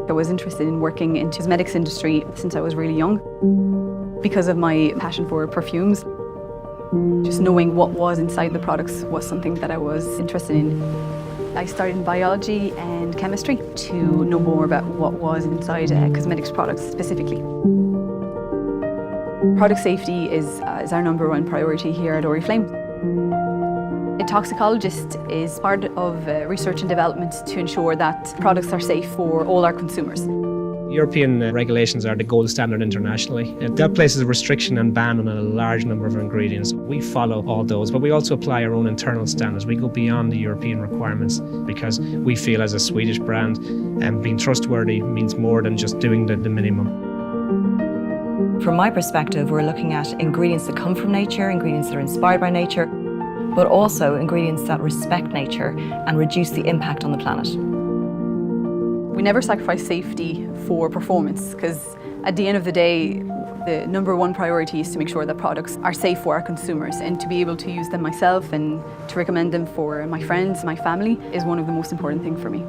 I was interested in working in the cosmetics industry since I was really young because of my passion for perfumes. Just knowing what was inside the products was something that I was interested in. I started in biology and chemistry to know more about what was inside cosmetics products specifically. Product safety is our number one priority here at Oriflame. A toxicologist is part of research and development to ensure that products are safe for all our consumers. European regulations are the gold standard internationally. That places a restriction and ban on a large number of ingredients. We follow all those, but we also apply our own internal standards. We go beyond the European requirements because we feel as a Swedish brand being trustworthy means more than just doing the minimum. From my perspective, we're looking at ingredients that come from nature, ingredients that are inspired by nature, but also ingredients that respect nature and reduce the impact on the planet. We never sacrifice safety for performance because at the end of the day, the number one priority is to make sure that products are safe for our consumers, and to be able to use them myself and to recommend them for my friends, my family is one of the most important things for me.